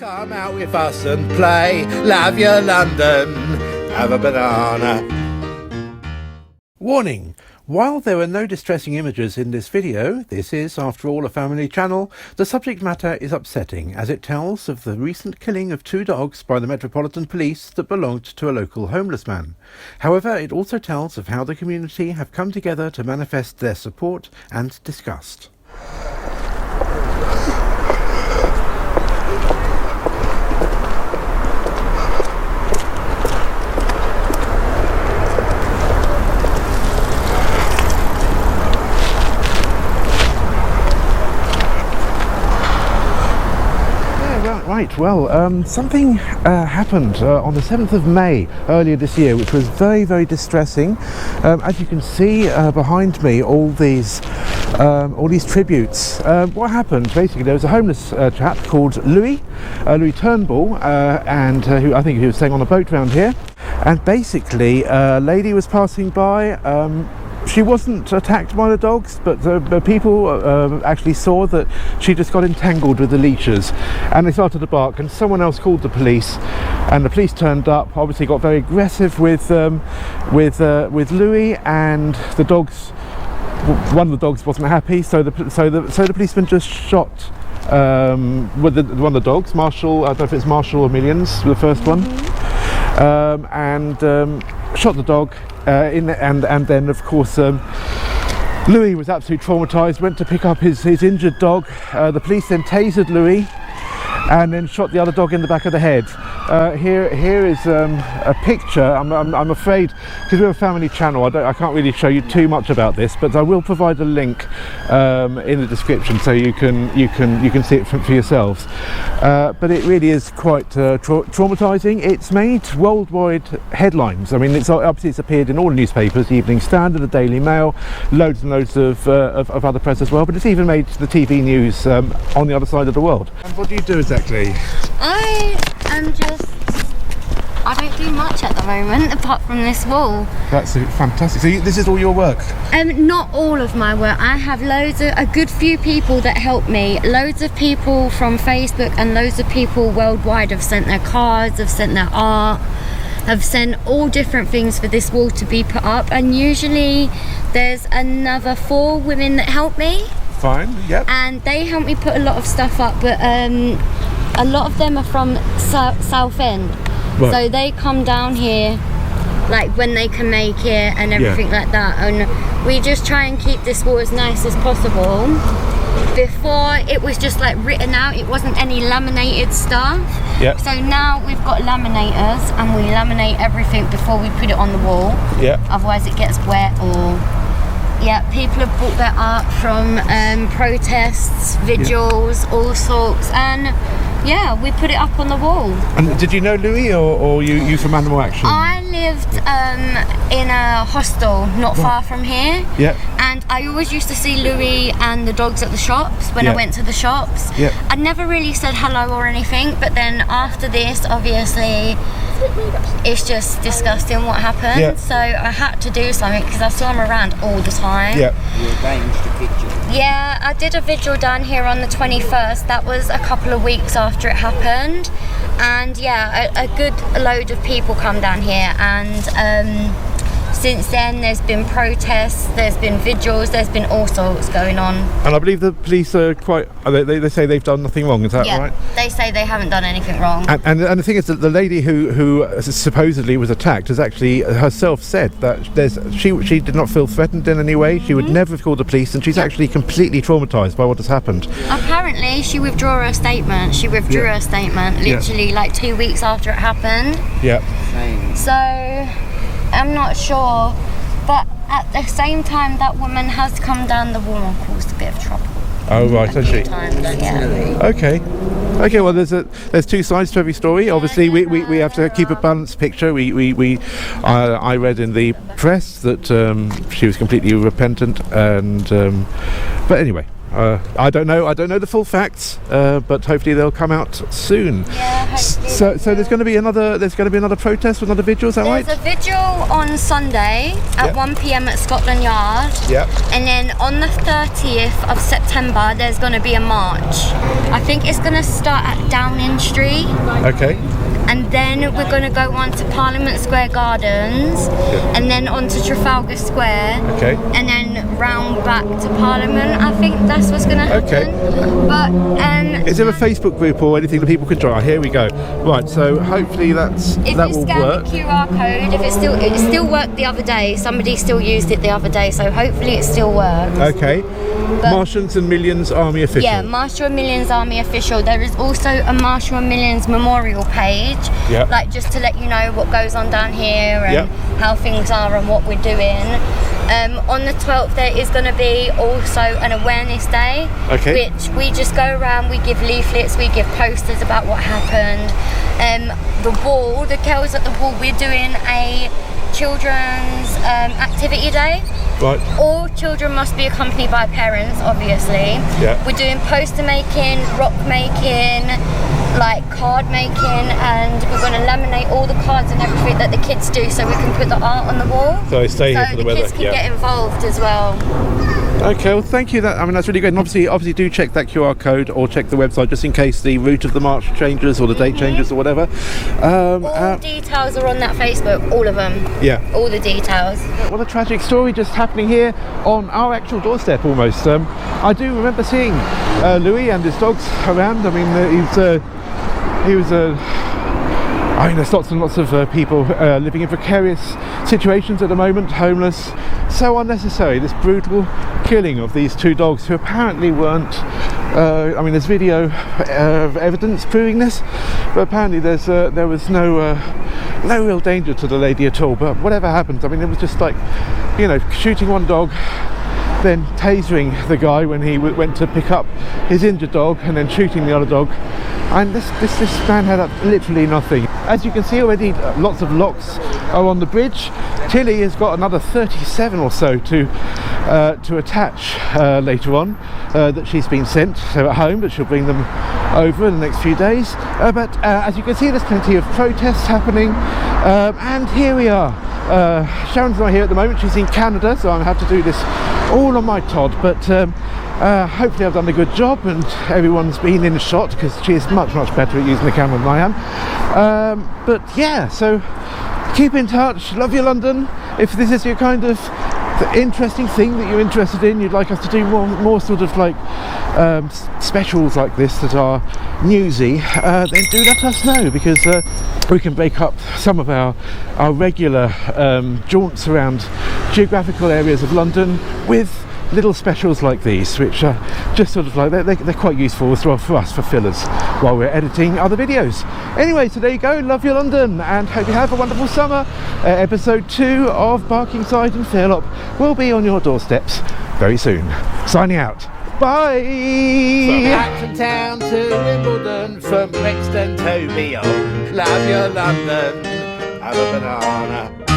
Come out with us and play. Love your London. Have a banana. Warning. While there are no distressing images in this video, this is, after all, a family channel, the subject matter is upsetting as it tells of the recent killing of 2 dogs by the Metropolitan Police that belonged to a local homeless man. However, it also tells of how the community have come together to manifest their support and disgust. Right, well, something happened on the 7th of May earlier this year, which was very, very distressing. As you can see behind me, all these tributes. What happened? Basically, there was a homeless chap called Louie Turnbull, and who I think he was staying on a boat around here. And basically, a lady was passing by. She wasn't attacked by the dogs, but the people actually saw that she just got entangled with the leashes, and they started to bark, and someone else called the police, and the police turned up, obviously got very aggressive with Louie, and the dogs, one of the dogs wasn't happy, so the policeman just shot with one of the dogs, Marshall, I don't know if it's Marshall or Millions, the first one, and shot the dog. And then of course Louie was absolutely traumatised, went to pick up his injured dog. The police then tasered Louie and then shot the other dog in the back of the head. Here is a picture. I'm afraid, because we're a family channel, I can't really show you too much about this, but I will provide a link in the description so you can see it for yourselves. But it really is quite traumatising. It's made worldwide headlines. I mean, it's appeared in all the newspapers, the Evening Standard, the Daily Mail, loads and loads of other press as well. But it's even made the TV news on the other side of the world. And what do you do exactly? I don't do much at the moment apart from this wall. That's fantastic. So this is all your work? Not all of my work. I have a good few people that help me. Loads of people from Facebook and loads of people worldwide have sent their cards, have sent their art, have sent all different things for this wall to be put up, and usually there's another 4 women that help me. Fine, yep. And they help me put a lot of stuff up, but a lot of them are from Southend. Right. So they come down here like when they can make it and everything like that, and we just try and keep this wall as nice as possible. Before it was just like written out, it wasn't any laminated stuff. Yep. So now we've got laminators and we laminate everything before we put it on the wall. Yeah. Otherwise it gets wet or... Yeah, people have bought their art from protests, vigils, all sorts, and yeah, we put it up on the wall. And did you know Louie, or you from Animal Action? I lived in a hostel not far from here. Yeah. And I always used to see Louie and the dogs at the shops when I went to the shops. Yeah. I never really said hello or anything, but then after this, obviously, it's just disgusting what happened. Yeah. So I had to do something because I saw him around all the time. Yeah. You arranged a vigil? Yeah, I did a vigil down here on the 21st. That was a couple of weeks after it happened. And yeah, a good load of people come down here, and since then there's been protests, there's been vigils, there's been all sorts going on. And I believe the police are quite, they say they've done nothing wrong, is that right? Yeah, they say they haven't done anything wrong. And the thing is that the lady who supposedly was attacked has actually herself said that she did not feel threatened in any way. She would never have called the police, and she's actually completely traumatised by what has happened. Apparently she withdrew her statement. She withdrew her statement literally like 2 weeks after it happened. Yeah. So I'm not sure, but at the same time that woman has come down the wall and caused a bit of trouble. Oh right, has she? Yeah. Okay, well there's 2 sides to every story. Obviously we have to keep a balanced picture. I read in the press that she was completely repentant, and but anyway, I don't know the full facts, but hopefully they'll come out soon. Yeah, hopefully. So there's going to be another protest with another vigil, is that right? There's a vigil on Sunday at 1 p.m. at Scotland Yard. Yeah. And then on the 30th of September, there's going to be a march. I think it's going to start at Downing Street. Okay. And then we're going to go on to Parliament Square Gardens, and then on to Trafalgar Square, and then round back to Parliament. I think that's what's going to happen. But is there a Facebook group or anything that people can join? Here we go. Right, so hopefully that will work. If you scan the QR code, it still worked the other day. Somebody still used it the other day, so hopefully it still works. Okay. Marshals and Millions Army official. Yeah, Marshall and Millions Army official. There is also a Marshall and Millions memorial page. Yep. Like just to let you know what goes on down here and how things are and what we're doing. On the 12th there is going to be also an awareness day, which we just go around, we give leaflets, we give posters about what happened. The girls at the wall, we're doing a children's activity day. Right. All children must be accompanied by parents, obviously. Yeah. We're doing poster making, rock making, like card making, and we're going to laminate all the cards and everything that the kids do so we can put the art on the wall. So stay here for the weather. Kids can get involved as well. Okay, well thank you. That's really good. And obviously do check that QR code or check the website just in case the route of the march changes or the date changes or whatever. All details are on that Facebook, all of them. Yeah. All the details. What a tragic story just happening here on our actual doorstep almost. I do remember seeing Louie and his dogs around. I mean, he was I mean, there's lots and lots of people living in precarious situations at the moment, homeless. So unnecessary, this brutal killing of these two dogs who apparently weren't, I mean there's video evidence proving this, but apparently there was no real danger to the lady at all. But whatever happened, I mean it was just like, you know, shooting one dog, then tasering the guy when he went to pick up his injured dog, and then shooting the other dog. And this man had literally nothing. As you can see already, lots of locks are on the bridge. Tilly has got another 37 or so to attach later on that she's been sent at home, but she'll bring them over in the next few days. But as you can see, there's plenty of protests happening, and here we are. Sharon's not here at the moment, she's in Canada, so I have to do this all on my Todd, but hopefully I've done a good job and everyone's been in shot, because she is much better at using the camera than I am. But yeah, so keep in touch. Love you, London. If this is your kind of interesting thing that you're interested in, you'd like us to do more sort of like specials like this that are newsy, then do let us know, because we can break up some of our regular jaunts around geographical areas of London with little specials like these, which are just sort of like they're quite useful as well for us, for fillers, while we're editing other videos. Anyway, so there you go. Love you, London, and hope you have a wonderful summer. Episode 2 of Barkingside and Fairlop will be on your doorsteps very soon. Signing out. Bye! From Hampton Town to Wimbledon, from Brixton to beyond. Love you, London. Have a banana.